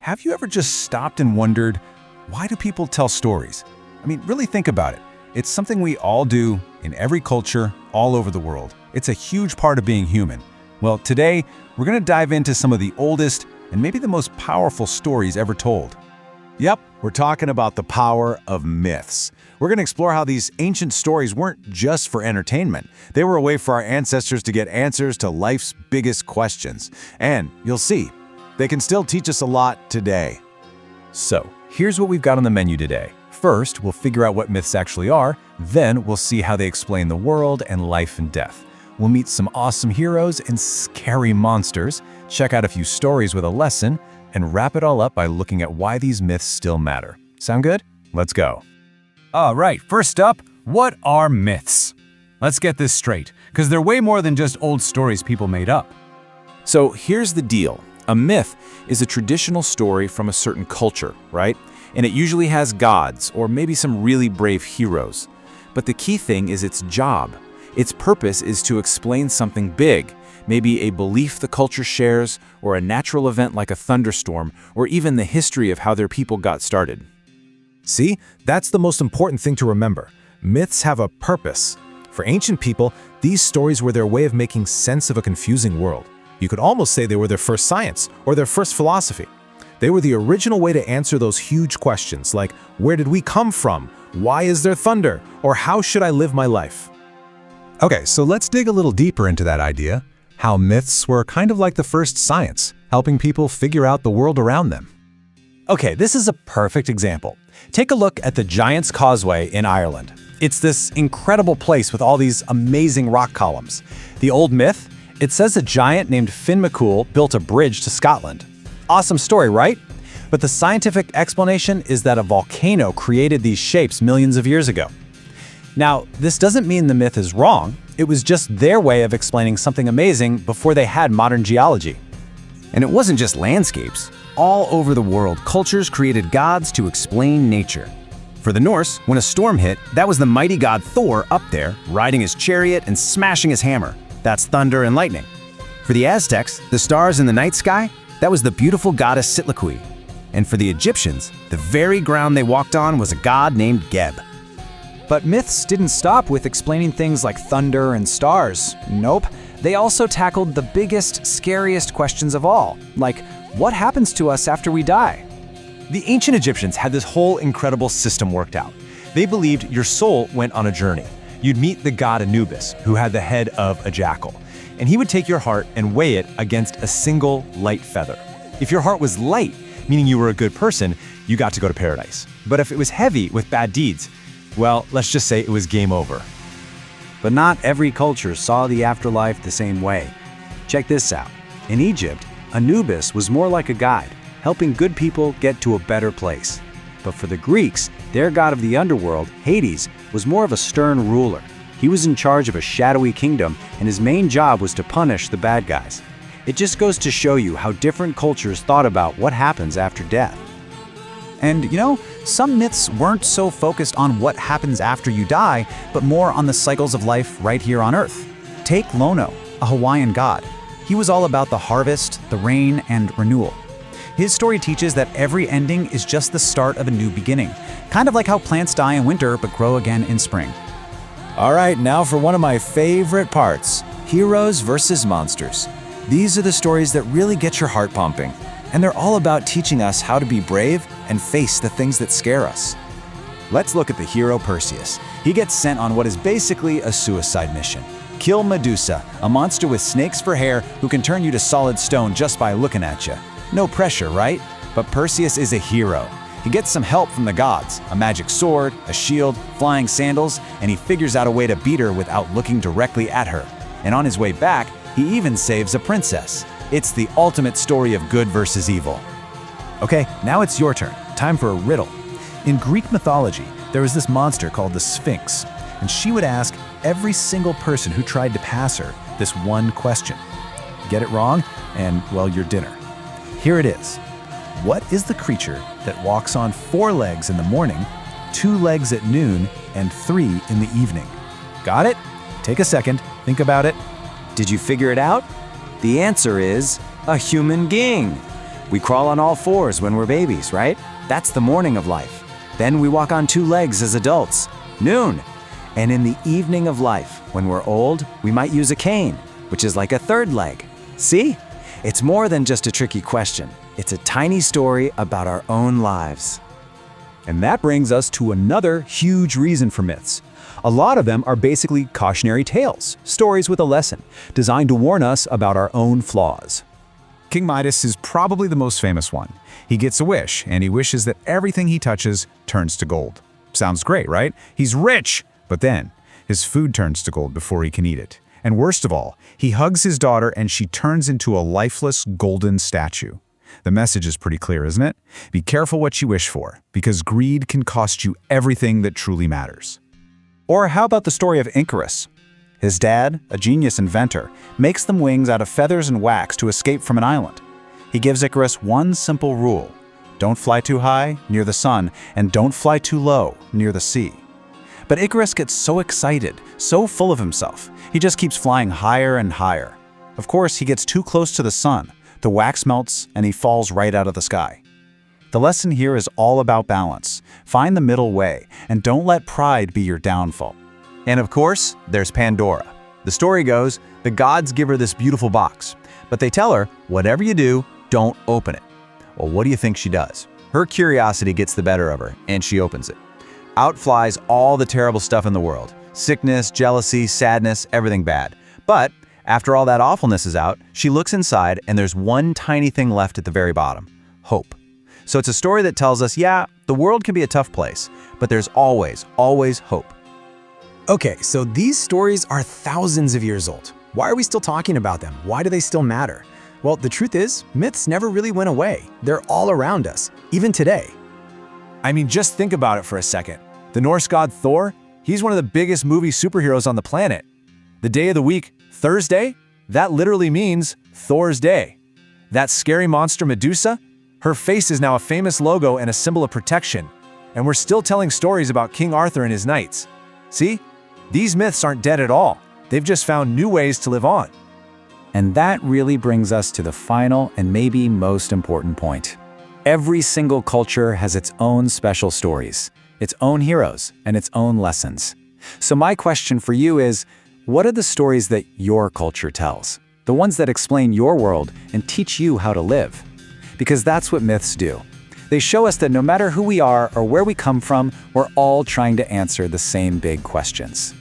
have you ever just stopped and wondered, why do people tell stories? I mean, really think about it. It's something we all do in every culture all over the world. It's a huge part of being human. Well, today, we're going to dive into some of the oldest and maybe the most powerful stories ever told. Yep, we're talking about the power of myths. We're going to explore how these ancient stories weren't just for entertainment. They were a way for our ancestors to get answers to life's biggest questions. And you'll see, they can still teach us a lot today. So, here's what we've got on the menu today. First, we'll figure out what myths actually are. Then, we'll see how they explain the world and life and death. We'll meet some awesome heroes and scary monsters, check out a few stories with a lesson, and wrap it all up by looking at why these myths still matter. Sound good? Let's go. All right, first up, what are myths? Let's get this straight, because they're way more than just old stories people made up. So here's the deal. A myth is a traditional story from a certain culture, right? And it usually has gods or maybe some really brave heroes. But the key thing is its job. Its purpose is to explain something big, maybe a belief the culture shares, or a natural event like a thunderstorm, or even the history of how their people got started. See, that's the most important thing to remember. Myths have a purpose. For ancient people, these stories were their way of making sense of a confusing world. You could almost say they were their first science, or their first philosophy. They were the original way to answer those huge questions like, where did we come from? Why is there thunder? Or how should I live my life? Okay, so let's dig a little deeper into that idea. How myths were kind of like the first science, helping people figure out the world around them. Okay, this is a perfect example. Take a look at the Giant's Causeway in Ireland. It's this incredible place with all these amazing rock columns. The old myth? It says a giant named Finn McCool built a bridge to Scotland. Awesome story, right? But the scientific explanation is that a volcano created these shapes millions of years ago. Now, this doesn't mean the myth is wrong. It was just their way of explaining something amazing before they had modern geology. And it wasn't just landscapes. All over the world, cultures created gods to explain nature. For the Norse, when a storm hit, that was the mighty god Thor up there, riding his chariot and smashing his hammer. That's thunder and lightning. For the Aztecs, the stars in the night sky, that was the beautiful goddess Sitlaque. And for the Egyptians, the very ground they walked on was a god named Geb. But myths didn't stop with explaining things like thunder and stars. Nope. They also tackled the biggest, scariest questions of all, like what happens to us after we die? The ancient Egyptians had this whole incredible system worked out. They believed your soul went on a journey. You'd meet the god Anubis, who had the head of a jackal, and he would take your heart and weigh it against a single light feather. If your heart was light, meaning you were a good person, you got to go to paradise. But if it was heavy with bad deeds, well, let's just say it was game over. But not every culture saw the afterlife the same way. Check this out. In Egypt, Anubis was more like a guide, helping good people get to a better place. But for the Greeks, their god of the underworld, Hades, was more of a stern ruler. He was in charge of a shadowy kingdom, and his main job was to punish the bad guys. It just goes to show you how different cultures thought about what happens after death. And you know, some myths weren't so focused on what happens after you die, but more on the cycles of life right here on Earth. Take Lono, a Hawaiian god. He was all about the harvest, the rain, and renewal. His story teaches that every ending is just the start of a new beginning, kind of like how plants die in winter but grow again in spring. All right, now for one of my favorite parts, heroes versus monsters. These are the stories that really get your heart pumping, and they're all about teaching us how to be brave and face the things that scare us. Let's look at the hero Perseus. He gets sent on what is basically a suicide mission. Kill Medusa, a monster with snakes for hair who can turn you to solid stone just by looking at you. No pressure, right? But Perseus is a hero. He gets some help from the gods, a magic sword, a shield, flying sandals, and he figures out a way to beat her without looking directly at her. And on his way back, he even saves a princess. It's the ultimate story of good versus evil. Okay, now it's your turn. Time for a riddle. In Greek mythology, there was this monster called the Sphinx, and she would ask every single person who tried to pass her this one question. Get it wrong, and well, your dinner. Here it is. What is the creature that walks on 4 legs in the morning, 2 legs at noon, and 3 in the evening? Got it? Take a second, think about it. Did you figure it out? The answer is a human being. We crawl on all fours when we're babies, right? That's the morning of life. Then we walk on two legs as adults, noon. And in the evening of life, when we're old, we might use a cane, which is like a third leg. See? It's more than just a tricky question. It's a tiny story about our own lives. And that brings us to another huge reason for myths. A lot of them are basically cautionary tales, stories with a lesson, designed to warn us about our own flaws. King Midas is probably the most famous one. He gets a wish, and he wishes that everything he touches turns to gold. Sounds great, right? He's rich! But then, his food turns to gold before he can eat it. And worst of all, he hugs his daughter and she turns into a lifeless golden statue. The message is pretty clear, isn't it? Be careful what you wish for, because greed can cost you everything that truly matters. Or how about the story of Icarus? His dad, a genius inventor, makes them wings out of feathers and wax to escape from an island. He gives Icarus one simple rule: don't fly too high, near the sun, and don't fly too low, near the sea. But Icarus gets so excited, so full of himself, he just keeps flying higher and higher. Of course, he gets too close to the sun, the wax melts, and he falls right out of the sky. The lesson here is all about balance. Find the middle way, and don't let pride be your downfall. And of course, there's Pandora. The story goes, the gods give her this beautiful box, but they tell her, whatever you do, don't open it. Well, what do you think she does? Her curiosity gets the better of her, and she opens it. Out flies all the terrible stuff in the world. Sickness, jealousy, sadness, everything bad. But after all that awfulness is out, she looks inside and there's one tiny thing left at the very bottom: hope. So it's a story that tells us, yeah, the world can be a tough place, but there's always, always hope. Okay, so these stories are thousands of years old. Why are we still talking about them? Why do they still matter? Well, the truth is, myths never really went away. They're all around us, even today. I mean, just think about it for a second. The Norse god Thor, he's one of the biggest movie superheroes on the planet. The day of the week, Thursday, that literally means Thor's Day. That scary monster Medusa, her face is now a famous logo and a symbol of protection. And we're still telling stories about King Arthur and his knights. See? These myths aren't dead at all. They've just found new ways to live on. And that really brings us to the final and maybe most important point. Every single culture has its own special stories, its own heroes, and its own lessons. So my question for you is, what are the stories that your culture tells? The ones that explain your world and teach you how to live? Because that's what myths do. They show us that no matter who we are or where we come from, we're all trying to answer the same big questions.